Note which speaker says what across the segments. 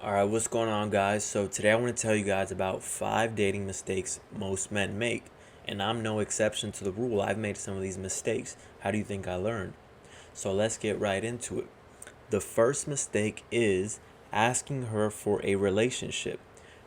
Speaker 1: Alright, what's going on, guys? So, today I want to tell you guys about 5 dating mistakes most men make. And I'm no exception to the rule. I've made some of these mistakes. How do you think I learned? So, let's get right into it. The first mistake is asking her for a relationship.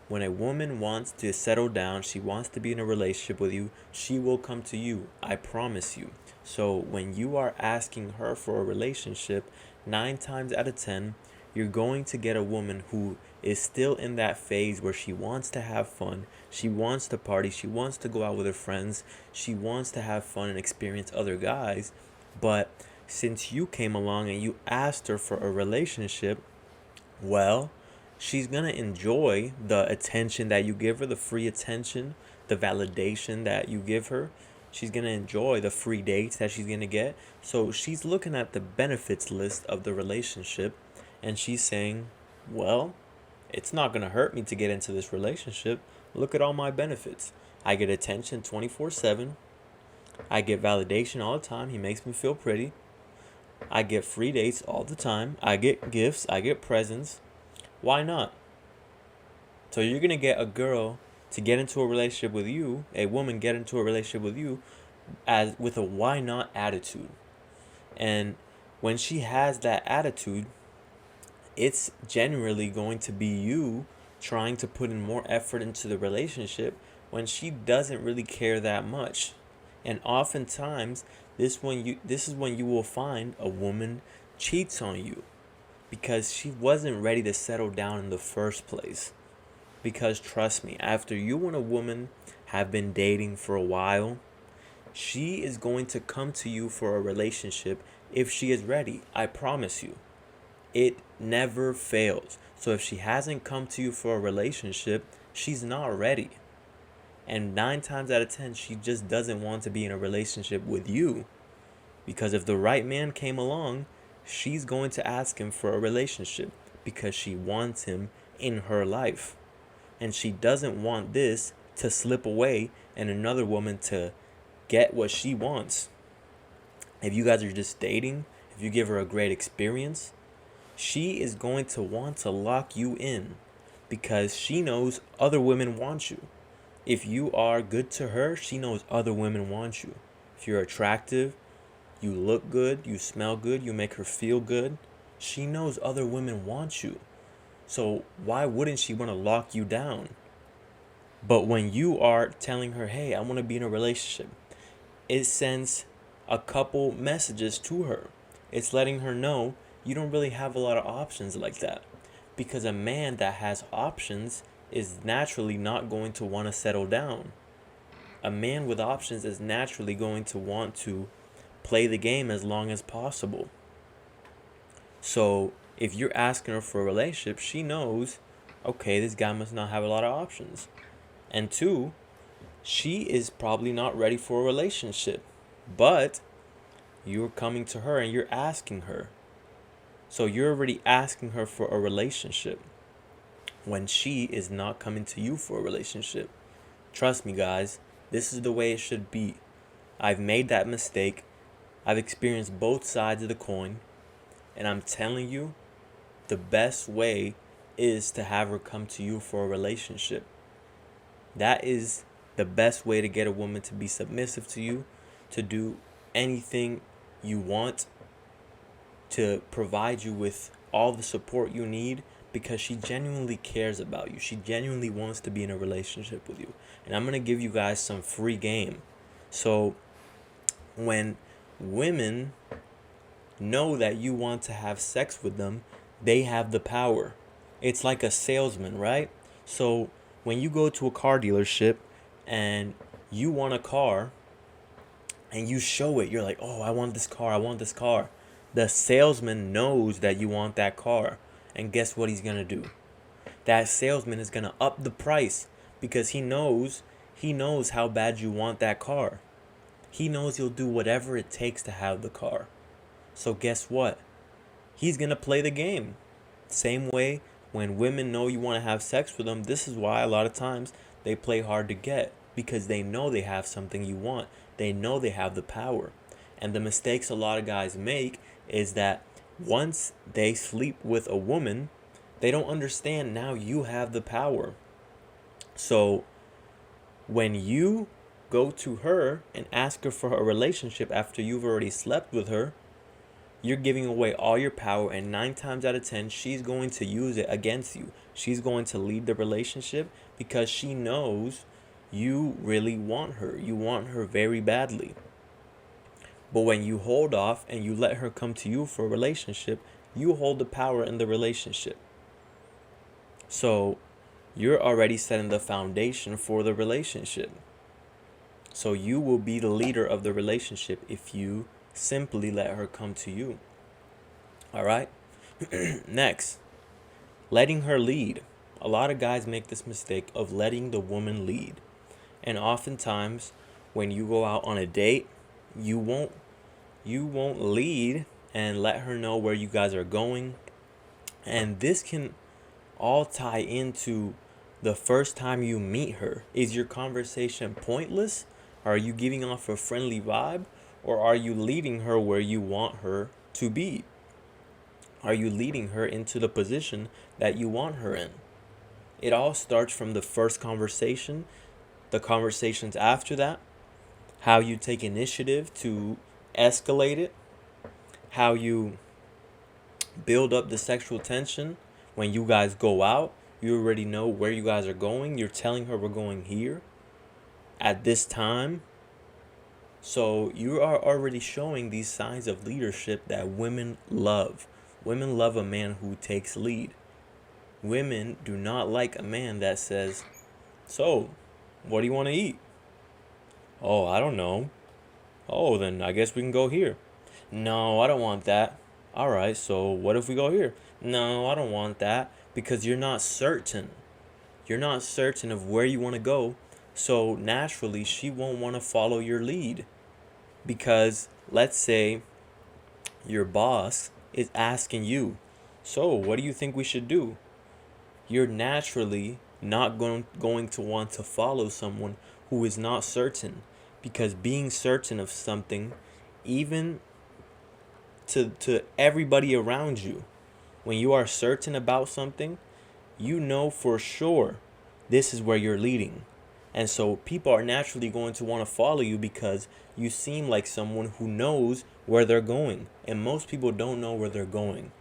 Speaker 1: When a woman wants to settle down, she wants to be in a relationship with you, she will come to you. I promise you. So when you are asking her for a relationship, 9 times out of 10, you're going to get a woman who is still in that phase where she wants to have fun, she wants to party, she wants to go out with her friends, she wants to have fun and experience other guys. But since you came along and you asked her for a relationship, well, she's gonna enjoy the attention that you give her, the free attention, the validation that you give her. She's gonna enjoy the free dates that she's gonna get. So she's looking at the benefits list of the relationship and she's saying, well, it's not gonna hurt me to get into this relationship. Look at all my benefits. I get attention 24/7. I get validation all the time. He makes me feel pretty. I get free dates all the time. I get gifts. I get presents. Why not? So you're gonna get a girl to get into a relationship with you, a woman get into a relationship with you, as with a why not attitude. And when she has that attitude, it's generally going to be you trying to put in more effort into the relationship when she doesn't really care that much. And oftentimes this is when you will find a woman cheats on you because she wasn't ready to settle down in the first place. Because trust me, after you and a woman have been dating for a while, she is going to come to you for a relationship if she is ready. I promise you. It never fails. So if she hasn't come to you for a relationship, she's not ready. And 9 times out of 10, she just doesn't want to be in a relationship with you. Because if the right man came along, she's going to ask him for a relationship because she wants him in her life. And she doesn't want this to slip away and another woman to get what she wants. If you guys are just dating, if you give her a great experience, she is going to want to lock you in because she knows other women want you. If you are good to her, she knows other women want you. If you're attractive, you look good, you smell good, you make her feel good, she knows other women want you. So why wouldn't she want to lock you down? But when you are telling her, hey, I want to be in a relationship, it sends a couple messages to her. It's letting her know you don't really have a lot of options like that. Because a man that has options is naturally not going to want to settle down. A man with options is naturally going to want to play the game as long as possible. So if you're asking her for a relationship, she knows, okay, this guy must not have a lot of options. And two, she is probably not ready for a relationship. But you're coming to her and you're asking her. So you're already asking her for a relationship when she is not coming to you for a relationship. Trust me, guys, this is the way it should be. I've made that mistake. I've experienced both sides of the coin. And I'm telling you, the best way is to have her come to you for a relationship. That is the best way to get a woman to be submissive to you, to do anything you want, to provide you with all the support you need because she genuinely cares about you. She genuinely wants to be in a relationship with you. And I'm going to give you guys some free game. So when women know that you want to have sex with them, they have the power. It's like a salesman, right? So when you go to a car dealership and you want a car and you show it, you're like, oh, I want this car, I want this car. The salesman knows that you want that car. And guess what he's going to do? That salesman is going to up the price because he knows how bad you want that car. He knows you'll do whatever it takes to have the car. So guess what? He's going to play the game. Same way when women know you want to have sex with them, this is why a lot of times they play hard to get because they know they have something you want. They know they have the power. And the mistakes a lot of guys make is that once they sleep with a woman, They don't understand now you have the power. So when you go to her and ask her for a relationship after you've already slept with her, you're giving away all your power, and 9 times out of 10, she's going to use it against you. She's going to leave the relationship because she knows you really want her. You want her very badly. But when you hold off and you let her come to you for a relationship, you hold the power in the relationship. So you're already setting the foundation for the relationship. So you will be the leader of the relationship if you simply let her come to you. All right? Next, letting her lead. A lot of guys make this mistake of letting the woman lead. And oftentimes when you go out on a date, you won't lead and let her know where you guys are going. And this can all tie into the first time you meet her. Is your conversation pointless? Are you giving off a friendly vibe? Or are you leading her where you want her to be? Are you leading her into the position that you want her in? It all starts from the first conversation, the conversations after that, how you take initiative to escalate it, how you build up the sexual tension. When you guys go out, you already know where you guys are going. You're telling her we're going here at this time. So you are already showing these signs of leadership that women love. Women love a man who takes lead. Women do not like a man that says, "So, what do you want to eat?" "Oh, I don't know." "Oh, then I guess we can go here." "No, I don't want that." "All right, so what if we go here?" "No, I don't want that." Because you're not certain. You're not certain of where you want to go. So naturally, she won't want to follow your lead. Because let's say your boss is asking you, "So, what do you think we should do?" You're naturally not going to want to follow someone who is not certain. Because being certain of something, even to everybody around you, when you are certain about something, you know for sure this is where you're leading. And so people are naturally going to want to follow you because you seem like someone who knows where they're going. And most people don't know where they're going.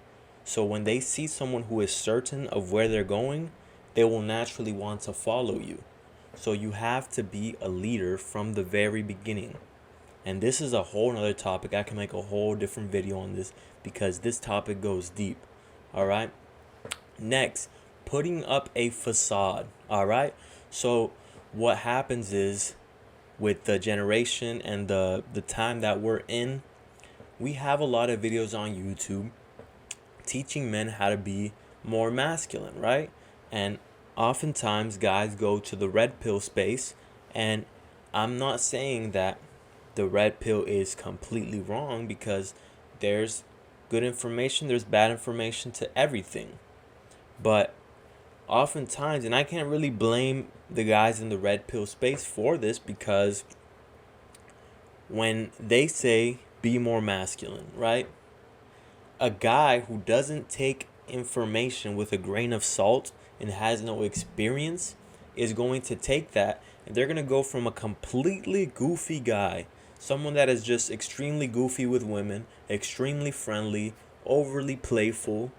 Speaker 1: So when they see someone who is certain of where they're going, they will naturally want to follow you. So you have to be a leader from the very beginning. And this is a whole nother topic. I can make a whole different video on this because this topic goes deep. All right. Next, putting up a facade. All right. So what happens is, with the generation and the time that we're in, we have a lot of videos on YouTube teaching men how to be more masculine, right? And oftentimes guys go to the red pill space, and I'm not saying that the red pill is completely wrong, because there's good information, there's bad information to everything. But oftentimes, and I can't really blame the guys in the red pill space for this, because when they say be more masculine, right? A guy who doesn't take information with a grain of salt and has no experience is going to take that, and they're going to go from a completely goofy guy, someone that is just extremely goofy with women, extremely friendly, overly playful,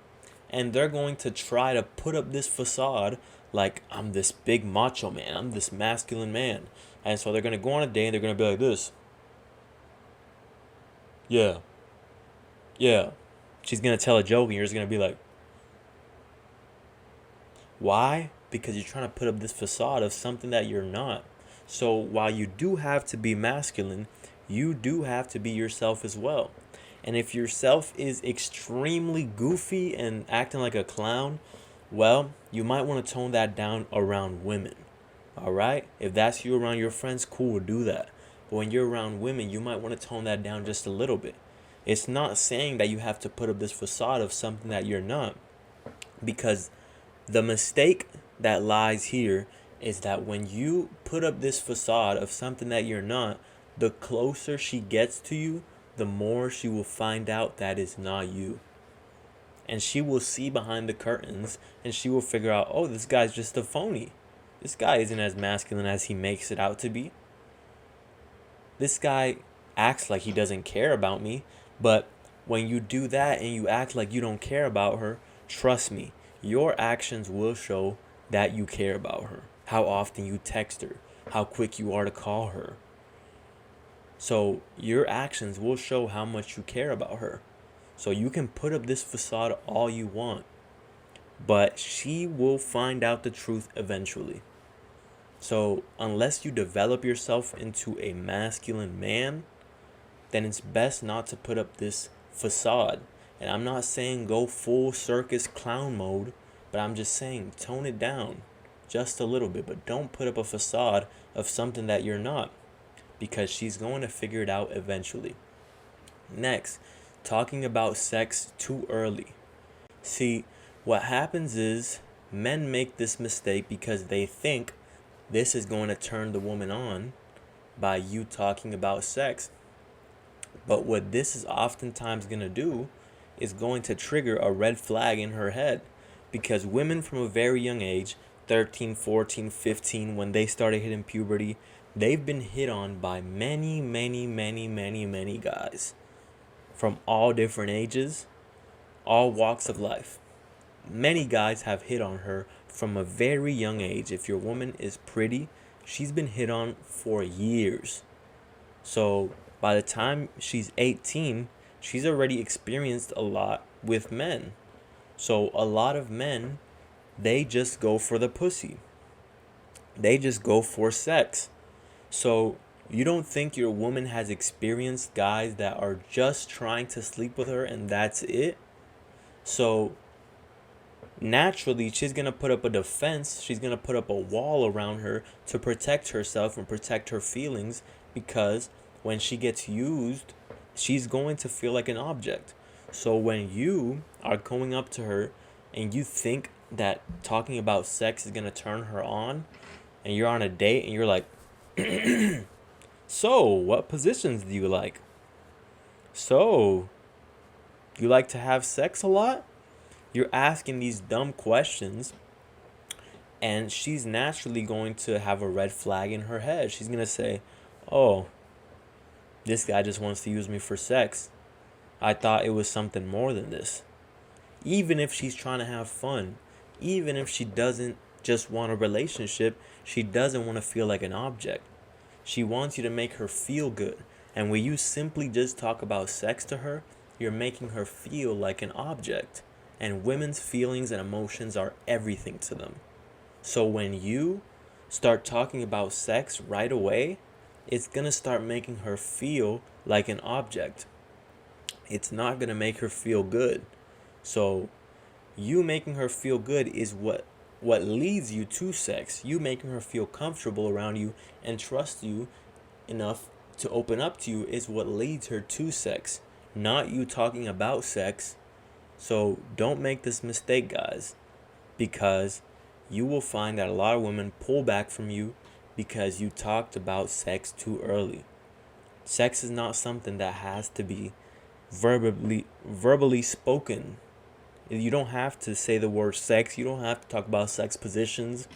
Speaker 1: and they're going to try to put up this facade like, "I'm this big macho man, I'm this masculine man." And so they're going to go on a date and they're going to be like this. "Yeah. Yeah." She's going to tell a joke and you're just going to be like, why? Because you're trying to put up this facade of something that you're not. So while you do have to be masculine, you do have to be yourself as well. And if yourself is extremely goofy and acting like a clown, well, you might want to tone that down around women. All right? If that's you around your friends, cool, do that. But when you're around women, you might want to tone that down just a little bit. It's not saying that you have to put up this facade of something that you're not, because the mistake that lies here is that when you put up this facade of something that you're not, the closer she gets to you, the more she will find out that is not you. And she will see behind the curtains and she will figure out, oh, this guy's just a phony. This guy isn't as masculine as he makes it out to be. This guy acts like he doesn't care about me. But when you do that and you act like you don't care about her, trust me, your actions will show that you care about her. How often you text her, how quick you are to call her. So your actions will show how much you care about her. So you can put up this facade all you want, but she will find out the truth eventually. So unless you develop yourself into a masculine man, then it's best not to put up this facade. And I'm not saying go full circus clown mode, but I'm just saying tone it down just a little bit. But don't put up a facade of something that you're not, because she's going to figure it out eventually. Next, talking about sex too early. See, what happens is men make this mistake because they think this is going to turn the woman on by you talking about sex. But what this is oftentimes going to do is going to trigger a red flag in her head, because women from a very young age, 13, 14, 15, when they started hitting puberty, they've been hit on by many, many, many, many, many guys from all different ages, all walks of life. Many guys have hit on her from a very young age. If your woman is pretty, she's been hit on for years. So by the time she's 18, she's already experienced a lot with men. So a lot of men, they just go for the pussy. They just go for sex. So you don't think your woman has experienced guys that are just trying to sleep with her and that's it? So naturally, she's going to put up a defense. She's going to put up a wall around her to protect herself and protect her feelings, because when she gets used, she's going to feel like an object. So when you are going up to her and you think that talking about sex is going to turn her on, and you're on a date and you're like, so what positions do you like? So you like to have sex a lot? You're asking these dumb questions, and she's naturally going to have a red flag in her head. She's going to say, oh, this guy just wants to use me for sex. I thought it was something more than this. Even if she's trying to have fun, even if she doesn't just want a relationship, she doesn't want to feel like an object. She wants you to make her feel good. And when you simply just talk about sex to her, you're making her feel like an object. And women's feelings and emotions are everything to them. So when you start talking about sex right away, it's going to start making her feel like an object. It's not going to make her feel good. So you making her feel good is what leads you to sex. You making her feel comfortable around you and trust you enough to open up to you is what leads her to sex, not you talking about sex. So don't make this mistake, guys, because you will find that a lot of women pull back from you because you talked about sex too early. Sex is not something that has to be verbally spoken. You don't have to say the word sex. You don't have to talk about sex positions.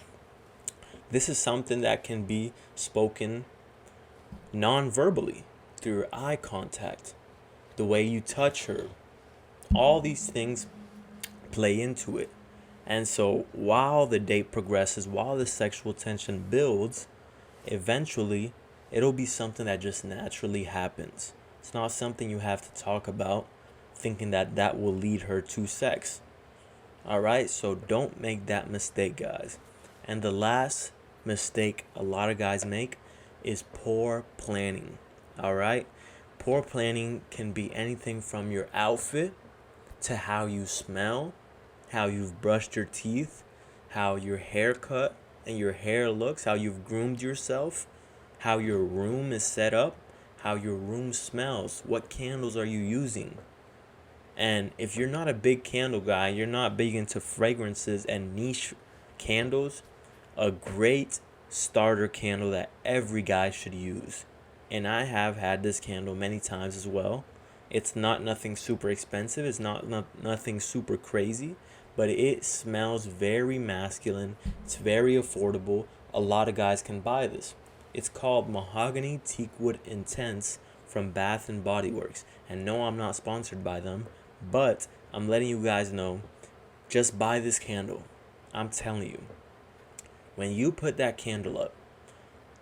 Speaker 1: This is something that can be spoken non-verbally, through your eye contact, the way you touch her. All these things play into it. And so while the date progresses, while the sexual tension builds, eventually it'll be something that just naturally happens. It's not something you have to talk about, thinking that that will lead her to sex. All right, so don't make that mistake, guys. And the last mistake a lot of guys make is poor planning. All right, poor planning can be anything from your outfit to how you smell, how you've brushed your teeth, how your haircut and your hair looks, how you've groomed yourself, how your room is set up, how your room smells, what candles are you using. And if you're not a big candle guy, you're not big into fragrances and niche candles, a great starter candle that every guy should use, and I have had this candle many times as well, It's not nothing super expensive. It's nothing super crazy, but it smells very masculine. It's very affordable. A lot of guys can buy this. It's called Mahogany Teakwood Intense from Bath and Body Works. And no, I'm not sponsored by them, but I'm letting you guys know, just buy this candle. I'm telling you, when you put that candle up,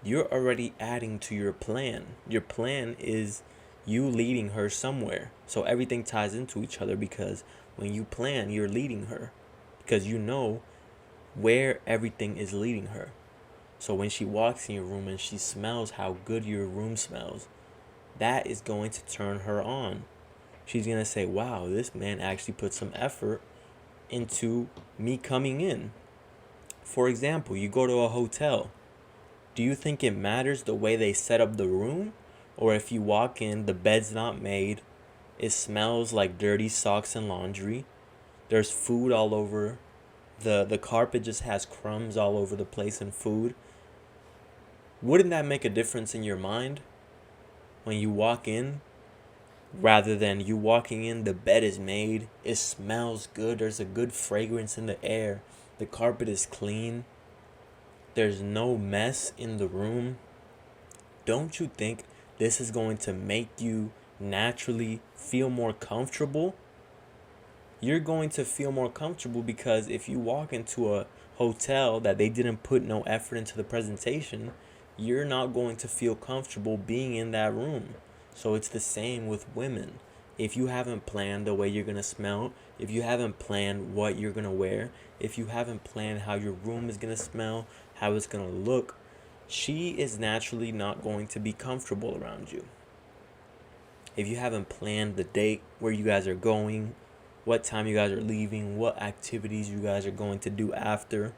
Speaker 1: you're already adding to your plan. Your plan is you leading her somewhere. So everything ties into each other, because when you plan, you're leading her because you know where everything is leading her. So when she walks in your room and she smells how good your room smells, that is going to turn her on. She's going to say, wow, this man actually put some effort into me coming in. For example, you go to a hotel. Do you think it matters the way they set up the room? Or if you walk in, the bed's not made, it smells like dirty socks and laundry, there's food all over, the carpet just has crumbs all over the place and food. Wouldn't that make a difference in your mind when you walk in? Rather than you walking in, the bed is made, it smells good, there's a good fragrance in the air, the carpet is clean, there's no mess in the room. Don't you think this is going to make you naturally feel more comfortable? You're going to feel more comfortable because if you walk into a hotel that they didn't put no effort into the presentation, you're not going to feel comfortable being in that room. So it's the same with women. If you haven't planned the way you're going to smell, if you haven't planned what you're going to wear, if you haven't planned how your room is going to smell, how it's going to look, she is naturally not going to be comfortable around you. If you haven't planned the date, where you guys are going, what time you guys are leaving, what activities you guys are going to do after,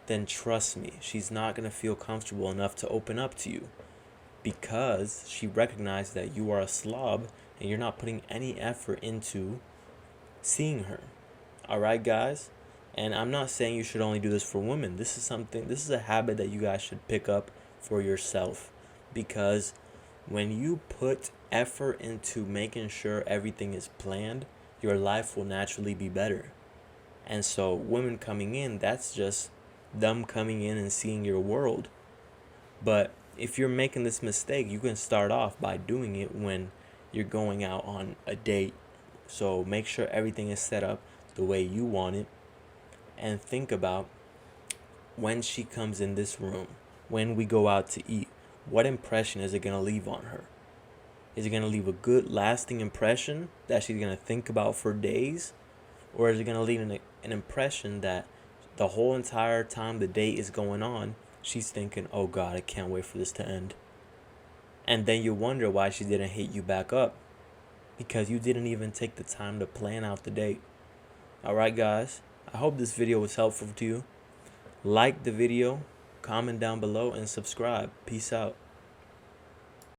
Speaker 1: then trust me, she's not going to feel comfortable enough to open up to you, because she recognized that you are a slob and you're not putting any effort into seeing her. All right, guys? And I'm not saying you should only do this for women. This is a habit that you guys should pick up for yourself, because when you put effort into making sure everything is planned, your life will naturally be better. And so women coming in, that's just them coming in and seeing your world. But if you're making this mistake, you can start off by doing it when you're going out on a date. So make sure everything is set up the way you want it, and think about when she comes in this room, when we go out to eat, what impression is it going to leave on her? Is it going to leave a good lasting impression that she's going to think about for days? Or is it going to leave an impression that the whole entire time the date is going on, she's thinking, oh God, I can't wait for this to end. And then you wonder why she didn't hit you back up, because you didn't even take the time to plan out the date. Alright, guys, I hope this video was helpful to you. Like the video, comment down below, and subscribe. Peace out.